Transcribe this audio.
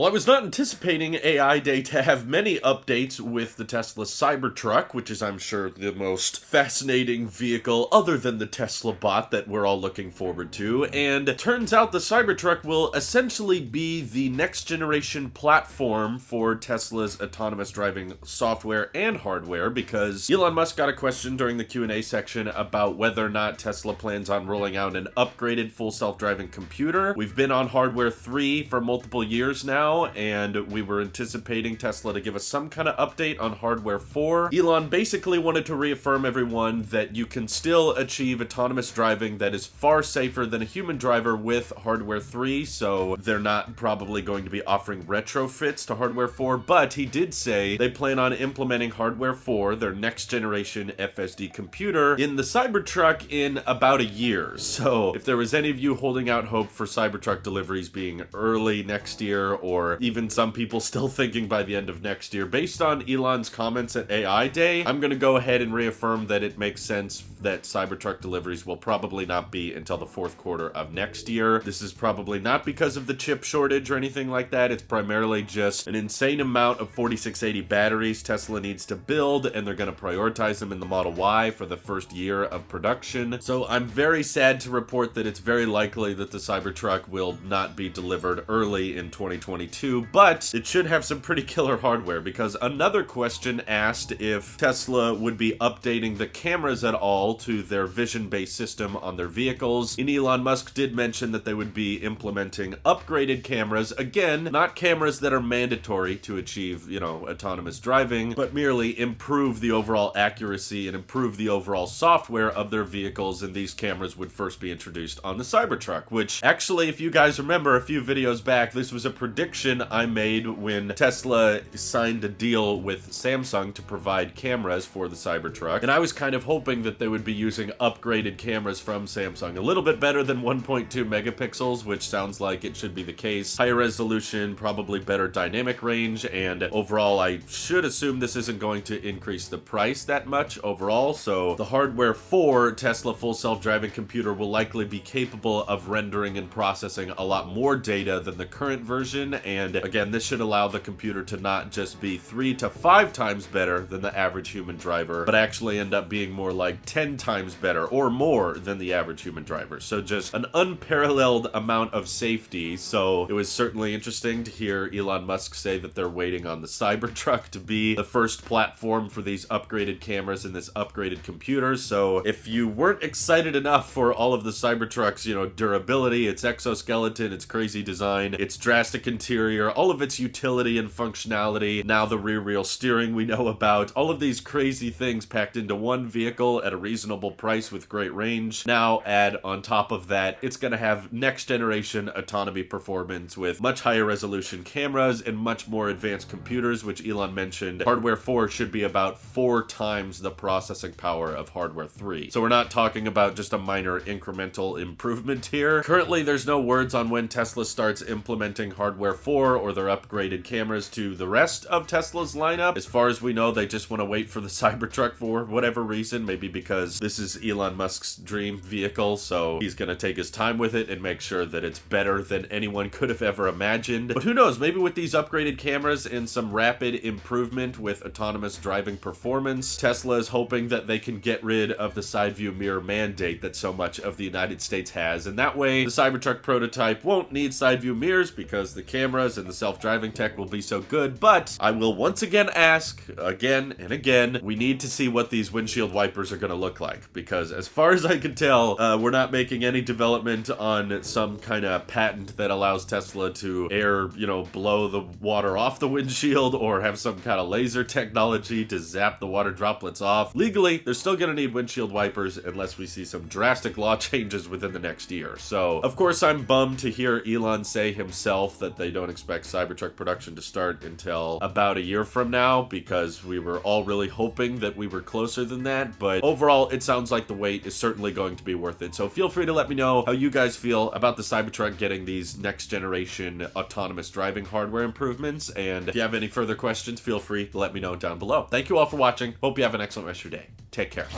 Well, I was not anticipating AI Day to have many updates with the Tesla Cybertruck, which is, I'm sure, the most fascinating vehicle other than the Tesla bot that we're all looking forward to. And it turns out the Cybertruck will essentially be the next generation platform for Tesla's autonomous driving software and hardware, because Elon Musk got a question during the Q&A section about whether or not Tesla plans on rolling out an upgraded full self-driving computer. We've been on hardware 3 for multiple years now, and we were anticipating Tesla to give us some kind of update on hardware 4. Elon basically wanted to reaffirm everyone that you can still achieve autonomous driving that is far safer than a human driver with hardware 3, so they're not probably going to be offering retrofits to hardware 4, but he did say they plan on implementing hardware 4, their next generation FSD computer, in the Cybertruck in about a year. So if there was any of you holding out hope for Cybertruck deliveries being early next year, or even some people still thinking by the end of next year, based on Elon's comments at AI Day, I'm going to go ahead and reaffirm that it makes sense that Cybertruck deliveries will probably not be until the fourth quarter of next year. This is probably not because of the chip shortage or anything like that. It's primarily just an insane amount of 4680 batteries Tesla needs to build, and they're going to prioritize them in the Model Y for the first year of production. So I'm very sad to report that it's very likely that the Cybertruck will not be delivered early in 2022, but it should have some pretty killer hardware, because another question asked if Tesla would be updating the cameras at all to their vision-based system on their vehicles. And Elon Musk did mention that they would be implementing upgraded cameras, again, not cameras that are mandatory to achieve, autonomous driving, but merely improve the overall accuracy and improve the overall software of their vehicles, and these cameras would first be introduced on the Cybertruck, which actually, if you guys remember a few videos back, this was a prediction I made when Tesla signed a deal with Samsung to provide cameras for the Cybertruck, and I was kind of hoping that they would be using upgraded cameras from Samsung, a little bit better than 1.2 megapixels, which sounds like it should be the case, higher resolution, probably better dynamic range, and overall I should assume this isn't going to increase the price that much overall, so the hardware for Tesla full self-driving computer will likely be capable of rendering and processing a lot more data than the current version. And again, this should allow the computer to not just be 3 to 5 times better than the average human driver, but actually end up being more like 10 times better or more than the average human driver. So just an unparalleled amount of safety. So it was certainly interesting to hear Elon Musk say that they're waiting on the Cybertruck to be the first platform for these upgraded cameras and this upgraded computer. So if you weren't excited enough for all of the Cybertruck's, durability, its exoskeleton, its crazy design, its drastic interior, all of its utility and functionality, now the rear wheel steering we know about, all of these crazy things packed into one vehicle at a reasonable price with great range. Now add on top of that, it's going to have next generation autonomy performance with much higher resolution cameras and much more advanced computers, which Elon mentioned hardware 4 should be about 4 times the processing power of hardware 3. So we're not talking about just a minor incremental improvement here. Currently, there's no words on when Tesla starts implementing hardware 4 or their upgraded cameras to the rest of Tesla's lineup. As far as we know, they just want to wait for the Cybertruck for whatever reason, maybe because this is Elon Musk's dream vehicle, so he's going to take his time with it and make sure that it's better than anyone could have ever imagined. But who knows, maybe with these upgraded cameras and some rapid improvement with autonomous driving performance, Tesla is hoping that they can get rid of the side view mirror mandate that so much of the United States has, and that way the Cybertruck prototype won't need side view mirrors because the cameras and the self-driving tech will be so good. But I will once again ask, again and again, we need to see what these windshield wipers are going to look like, because as far as I can tell, we're not making any development on some kind of patent that allows Tesla to blow the water off the windshield, or have some kind of laser technology to zap the water droplets off. Legally, they're still going to need windshield wipers unless we see some drastic law changes within the next year. So, of course, I'm bummed to hear Elon say himself that they don't expect Cybertruck production to start until about a year from now, because we were all really hoping that we were closer than that. But overall, it sounds like the wait is certainly going to be worth it. So feel free to let me know how you guys feel about the Cybertruck getting these next generation autonomous driving hardware improvements. And if you have any further questions, feel free to let me know down below. Thank you all for watching. Hope you have an excellent rest of your day. Take care.